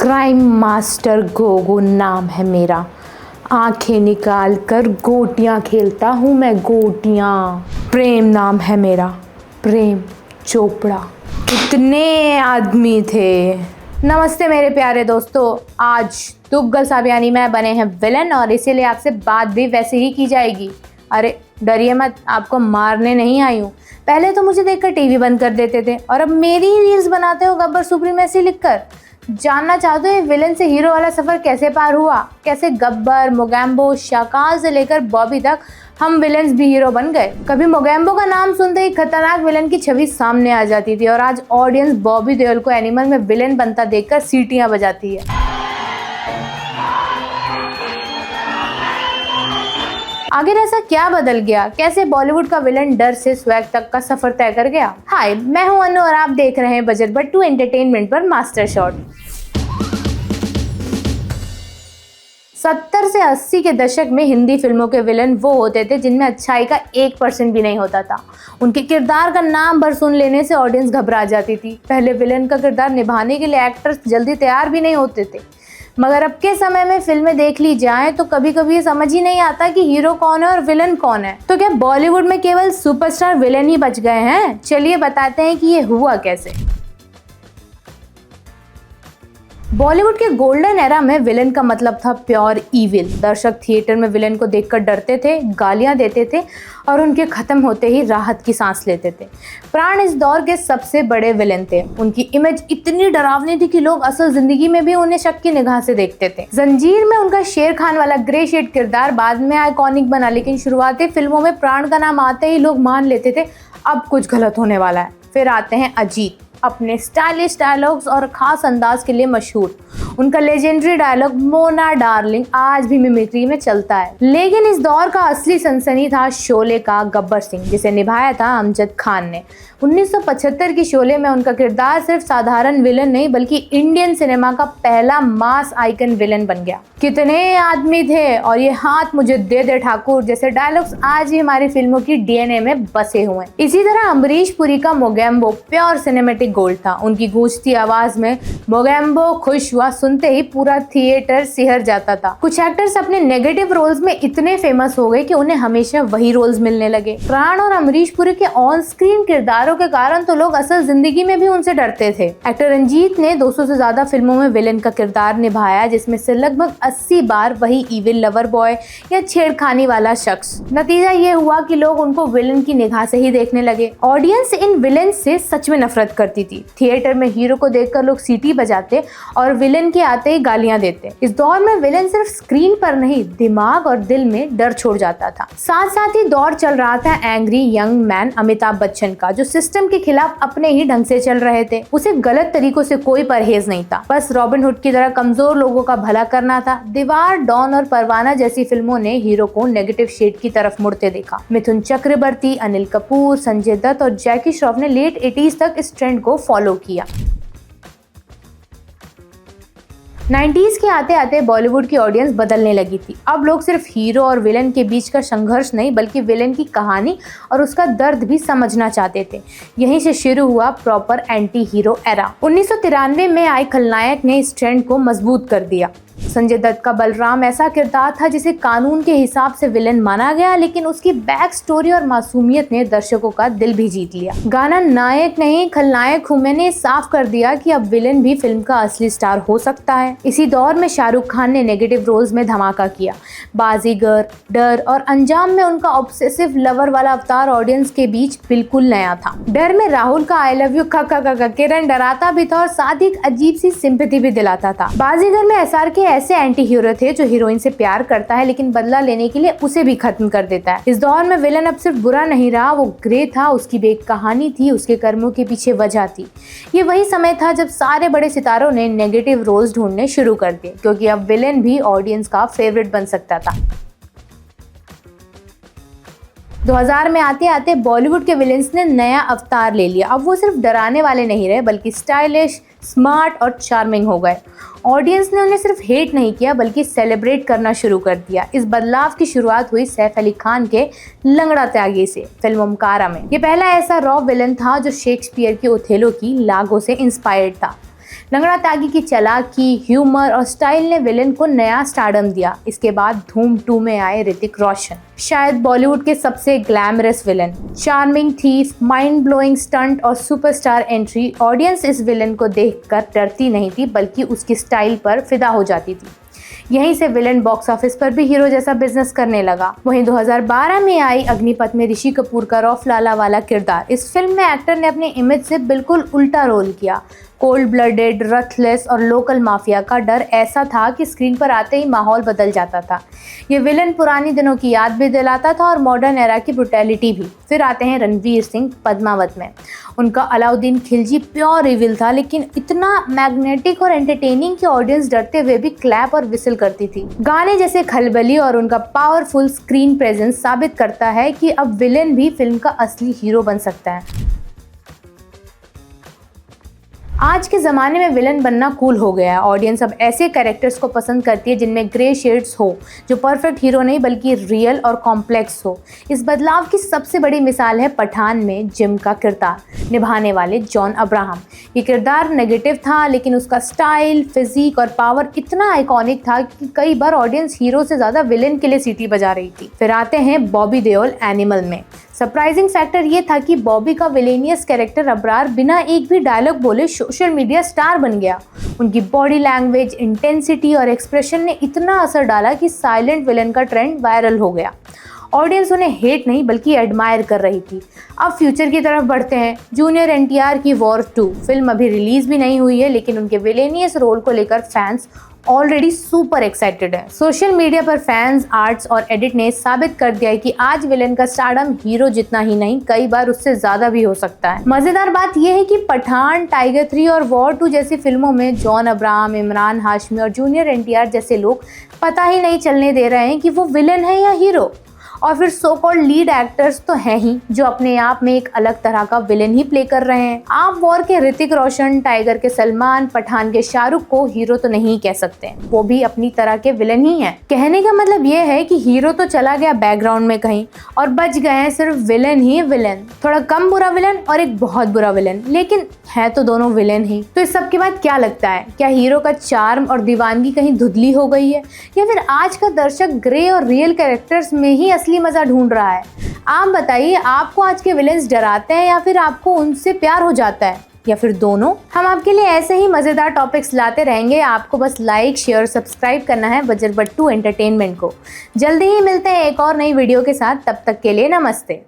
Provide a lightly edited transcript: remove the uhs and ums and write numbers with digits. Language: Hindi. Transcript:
क्राइम मास्टर गोगो नाम है मेरा। आंखें निकाल कर गोटियां खेलता हूँ मैं, गोटियां। प्रेम नाम है मेरा, प्रेम चोपड़ा। कितने आदमी थे। नमस्ते मेरे प्यारे दोस्तों, आज तुग्गल साबियानी में बने हैं विलन और इसीलिए आपसे बात भी वैसे ही की जाएगी। अरे डरिए मत, आपको मारने नहीं आई हूँ। पहले तो मुझे देखकर टीवी बंद कर देते थे और अब मेरी ही रील्स बनाते हो गब्बर सुप्रीमेसी लिखकर। जानना चाहते हो विलन से हीरो वाला सफर कैसे पार हुआ, कैसे गब्बर, मोगैम्बो, शाकाल से लेकर बॉबी तक हम विलन्स भी हीरो बन गए। कभी मोगैम्बो का नाम सुनते ही खतरनाक विलन की छवि सामने आ जाती थी और आज ऑडियंस बॉबी देओल को एनिमल में विलन बनता देखकर सीटियां बजाती है। आखिर ऐसा क्या बदल गया, कैसे बॉलीवुड का विलन डर से स्वैग तक का सफर तय कर गया। हाय, मैं हूं अनु और आप देख रहे हैं बजट बट्टू एंटरटेनमेंट पर मास्टर शॉट। 70 से 80 के दशक में हिंदी फिल्मों के विलन वो होते थे जिनमें अच्छाई का 1% भी नहीं होता था। उनके किरदार का नाम भर सुन लेने से ऑडियंस घबरा जाती थी। पहले विलन का किरदार निभाने के लिए एक्टर्स जल्दी तैयार भी नहीं होते थे, मगर अब के समय में फिल्में देख ली जाएं तो कभी कभी ये समझ ही नहीं आता कि हीरो कौन है और विलन कौन है। तो क्या बॉलीवुड में केवल सुपरस्टार विलन ही बच गए हैं? चलिए बताते हैं कि ये हुआ कैसे। बॉलीवुड के गोल्डन एरा में विलन का मतलब था प्योर इविल। दर्शक थिएटर में विलन को देखकर डरते थे, गालियां देते थे और उनके खत्म होते ही राहत की सांस लेते थे। प्राण इस दौर के सबसे बड़े विलन थे। उनकी इमेज इतनी डरावनी थी कि लोग असल जिंदगी में भी उन्हें शक की निगाह से देखते थे। जंजीर में उनका शेर खान वाला ग्रे शेड किरदार बाद में आइकॉनिक बना, लेकिन शुरुआती फिल्मों में प्राण का नाम आते ही लोग मान लेते थे अब कुछ गलत होने वाला है। फिर आते हैं अजीत, अपने स्टाइलिश डायलॉग्स और खास अंदाज के लिए मशहूर। उनका लेजेंडरी डायलॉग मोना डार्लिंग आज भी मिमिक्री में चलता है। लेकिन इस दौर का असली सनसनी था शोले का गब्बर सिंह, जिसे निभाया था अमजद खान ने। 1975 की शोले में उनका किरदार सिर्फ साधारण विलन नहीं बल्कि इंडियन सिनेमा का पहला मास आइकन विलन बन गया। कितने आदमी थे और ये हाथ मुझे दे दे ठाकुर जैसे डायलॉग्स आज भी हमारी फिल्मों की डीएनए में बसे हुए हैं। इसी तरह अमरीश पुरी का मोगैम्बो प्योर सिनेमेटिक गोल्ड था। उनकी गूंजती आवाज में मोगैम्बो खुश हुआ सुनते ही पूरा थिएटर सिहर जाता था। कुछ एक्टर्स अपने नेगेटिव रोल्स में इतने फेमस हो गए कि उन्हें हमेशा वही रोल्स मिलने लगे। प्राण और अमरीश पुरी के ऑन स्क्रीन किरदारों के कारण तो लोग असल जिंदगी में भी उनसे डरते थे। एक्टर रंजीत ने 200 से ज्यादा फिल्मों में विलन का किरदार निभाया, जिसमें से लगभग 80 बार वही इविल लवर बॉय या छेड़खानी वाला शख्स। नतीजा ये हुआ कि लोग उनको विलन की निगाह से ही देखने लगे। ऑडियंस इन विलन से सच में नफरत करती थी। थिएटर में हीरो को देखकर लोग सीटी बजाते और विलन के आते ही गालियां देते। इस दौर में विलन सिर्फ स्क्रीन पर नहीं, दिमाग और दिल में डर छोड़ जाता था। साथ साथ ही दौर चल रहा था angry young man Amitabh Bachchan का, जो सिस्टम के खिलाफ अपने ही ढंग से चल रहे थे। उसे गलत तरीकों से कोई परहेज नहीं था, बस रॉबिन हुड की तरह कमजोर लोगों का भला करना था। दीवार, डॉन और परवाना जैसी फिल्मों ने हीरो को नेगेटिव शेड की तरफ मुड़ते देखा। मिथुन चक्रवर्ती, अनिल कपूर, संजय दत्त और जैकी श्रॉफ ने लेट 80s तक इस ट्रेंड को फॉलो किया। 90s के आते आते बॉलीवुड की ऑडियंस बदलने लगी थी। अब लोग सिर्फ हीरो और विलन के बीच का संघर्ष नहीं बल्कि विलन की कहानी और उसका दर्द भी समझना चाहते थे। यहीं से शुरू हुआ प्रॉपर एंटी हीरो एरा। 1993 में आई खलनायक ने इस ट्रेंड को मजबूत कर दिया। संजय दत्त का बलराम ऐसा किरदार था जिसे कानून के हिसाब से विलन माना गया, लेकिन उसकी बैक स्टोरी और मासूमियत ने दर्शकों का दिल भी जीत लिया। गाना नायक नहीं खलनायक हूं मैंने साफ कर दिया कि अब विलन भी फिल्म का असली स्टार हो सकता है। इसी दौर में शाहरुख खान ने नेगेटिव रोल्स में धमाका किया। बाजीगर, डर और अंजाम में उनका ऑब्सेसिव लवर वाला अवतार ऑडियंस के बीच बिल्कुल नया था। डर में राहुल का आई लव यू खा किरण डराता भी था और साथ ही एक अजीब सी सिंपैथी भी दिलाता था। बाजीगर में एसआर के ऐसे एंटी हीरो थे जो हीरोइन से प्यार करता है लेकिन बदला लेने के लिए उसे भी खत्म कर देता है। इस दौर में विलन अब सिर्फ बुरा नहीं रहा, वो ग्रे था, उसकी भी एक कहानी थी, उसके कर्मों के पीछे वजह थी। ये वही समय था जब सारे बड़े सितारों ने नेगेटिव रोल्स ढूंढने शुरू कर दिए, क्योंकि अब विलन भी ऑडियंस का फेवरेट बन सकता था। 2000 में आते आते बॉलीवुड के विलेंस ने नया अवतार ले लिया। अब वो सिर्फ डराने वाले नहीं रहे बल्कि स्टाइलिश, स्मार्ट और चार्मिंग हो गए। ऑडियंस ने उन्हें सिर्फ हेट नहीं किया बल्कि सेलिब्रेट करना शुरू कर दिया। इस बदलाव की शुरुआत हुई सैफ अली खान के लंगड़ा त्यागी से फिल्म ओमकारा में। ये पहला ऐसा रॉ विलन था जो शेक्सपियर की ओथेलो की लागो से इंस्पायर्ड था। लंगड़ा त्यागी की चालाकी, ह्यूमर और स्टाइल ने विलेन को नया स्टारडम दिया। इसके बाद धूम 2 में आए ऋतिक रोशन, शायद बॉलीवुड के सबसे glamorous villain. Charming thief, mind blowing stunt और सुपरस्टार एंट्री। ऑडियंस इस विलेन को देखकर डरती नहीं थी बल्कि उसकी स्टाइल पर फिदा हो जाती थी। यहीं से विलेन बॉक्स ऑफिस पर भी हीरो जैसा बिजनेस करने लगा। वहीं 2012 में आई अग्निपथ में ऋषि कपूर का रौफ लाला वाला किरदार। इस फिल्म में एक्टर ने अपने इमेज से बिल्कुल उल्टा रोल किया। कोल्ड ब्लडेड, रथलेस और लोकल माफिया का डर ऐसा था कि स्क्रीन पर आते ही माहौल बदल जाता था। ये विलेन पुरानी दिनों की याद भी दिलाता था और मॉडर्न एरा की ब्रुटैलिटी भी। फिर आते हैं रणवीर सिंह पद्मावत में। उनका अलाउद्दीन खिलजी प्योर इविल था, लेकिन इतना मैग्नेटिक और एंटरटेनिंग कि ऑडियंस डरते हुए भी क्लैप और विसिल करती थी। गाने जैसे खलबली और उनका पावरफुल स्क्रीन प्रेजेंस साबित करता है कि अब विलेन भी फिल्म का असली हीरो बन सकता है। आज के ज़माने में विलन बनना कूल हो गया है। ऑडियंस अब ऐसे कैरेक्टर्स को पसंद करती है जिनमें ग्रे शेड्स हो, जो परफेक्ट हीरो नहीं बल्कि रियल और कॉम्प्लेक्स हो। इस बदलाव की सबसे बड़ी मिसाल है पठान में जिम का किरदार निभाने वाले जॉन अब्राहम। ये किरदार नेगेटिव था, लेकिन उसका स्टाइल, फिजिक और पावर इतना आइकॉनिक था कि कई बार ऑडियंस हीरो से ज़्यादा विलेन के लिए सीटी बजा रही थी। फिर आते हैं बॉबी देओल एनिमल में। सरप्राइजिंग फैक्टर ये था कि बॉबी का विलेनियस कैरेक्टर अब्रार बिना एक भी डायलॉग बोले सोशल मीडिया स्टार बन गया। उनकी बॉडी लैंग्वेज, इंटेंसिटी और एक्सप्रेशन ने इतना असर डाला कि साइलेंट विलेन का ट्रेंड वायरल हो गया। ऑडियंस उन्हें हेट नहीं बल्कि एडमायर कर रही थी। अब फ्यूचर की तरफ बढ़ते हैं। जूनियर एनटीआर की वॉर 2 फिल्म अभी रिलीज भी नहीं हुई है, लेकिन उनके विलेनियस रोल को लेकर फैंस ऑलरेडी सुपर एक्साइटेड है। सोशल मीडिया पर फैंस, आर्ट्स और एडिट ने साबित कर दिया है कि आज विलेन का स्टारडम हीरो जितना ही नहीं, कई बार उससे ज्यादा भी हो सकता है। मजेदार बात यह है कि पठान, टाइगर 3 और वॉर 2 जैसी फिल्मों में जॉन अब्राहम, इमरान हाशमी और जूनियर एनटीआर जैसे लोग पता ही नहीं चलने दे रहे हैं कि वो विलेन है या हीरो। और फिर सो कॉल्ड लीड एक्टर्स तो हैं ही जो अपने आप में एक अलग तरह का विलेन ही प्ले कर रहे हैं। आप वॉर के ऋतिक रोशन, टाइगर के सलमान, पठान के शाहरुख को हीरो तो नहीं कह सकते, वो भी अपनी तरह के विलेन ही हैं। कहने का मतलब ये है कि हीरो तो चला गया बैकग्राउंड में कहीं और बच गए हैं सिर्फ विलेन ही विलेन। थोड़ा कम बुरा विलेन और एक बहुत बुरा विलेन, लेकिन है तो दोनों विलेन ही। तो इस सब के बाद क्या लगता है, क्या हीरो का चार्म और दीवानगी कहीं धुंधली हो गई है, या फिर आज का दर्शक ग्रे और रियल कैरेक्टर्स में ही असली मजा ढूंढ रहा है? आप बताइए, आपको आज के विलेन्स डराते हैं या फिर आपको उनसे प्यार हो जाता है, या फिर दोनों? हम आपके लिए ऐसे ही मजेदार टॉपिक्स लाते रहेंगे। आपको बस लाइक, शेयर, सब्सक्राइब करना है बजरबट्टू एंटरटेनमेंट को। जल्दी ही मिलते हैं एक और नई वीडियो के साथ। तब तक के लिए नमस्ते।